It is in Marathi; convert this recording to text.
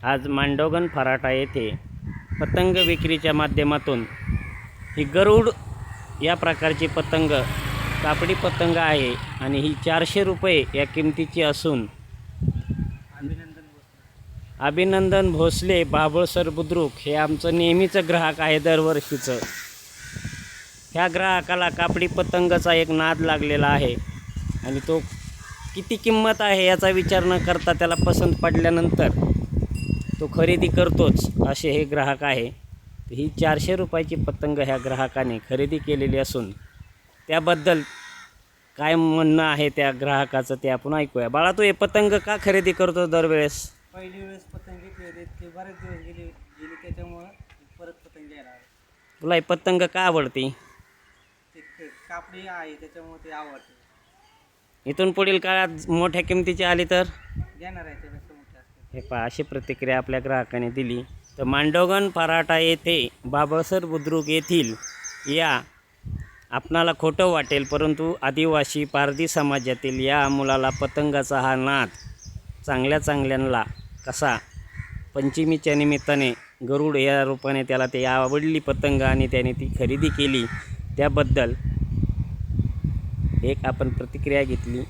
आज मांडोगण फराटा येथे पतंग विक्रीच्या माध्यमातून ही गरुड या प्रकारची पतंग कापडी पतंग आहे आणि ही 400 रुपये या किमतीची असून अभिनंदन भोसले बाबळसर बुद्रुक हे आमचं नेहमीचं ग्राहक आहे दरवर्षीचं. ह्या ग्राहकाला कापडी पतंगाचा एक नाद लागलेला आहे आणि तो किती किंमत आहे याचा विचार न करता त्याला पसंत पडल्यानंतर तो खरेदी करतोच असे हे ग्राहक आहे. ही 400 रुपयाची पतंग ह्या ग्राहकाने खरेदी केलेली असून त्याबद्दल काय म्हणणं आहे त्या ग्राहकाचं ते आपण ऐकूया. बाळा, तू हे पतंग का खरेदी करतो दरवेळेस? पहिली वेळेस पतंग घेतली होती ते बरेच दिवस गेली त्याच्यामुळं परत पतंग घ्यायला आले. तुला ही पतंग का आवडती? ते कापडी आहे त्याच्यामुळे ते आवडते. इथून पुढील काळात मोठ्या किमतीची आली तर घेणार आहे त्यापेक्षा मोठे असते. हे पहा, अशी प्रतिक्रिया आपल्या ग्राहकाने दिली. तर मांडोगण फराटा येथे बाबळसर बुद्रुक येथील या आपणाला खोटं वाटेल परंतु आदिवासी पारधी समाजातील या मुलाला पतंगाचा हा नाद चांगल्यांना कसा पंचमीच्या निमित्ताने गरुड या रूपाने त्याला ते आवडली पतंग आणि त्याने ती खरेदी केली त्याबद्दल एक आपण प्रतिक्रिया घेतली.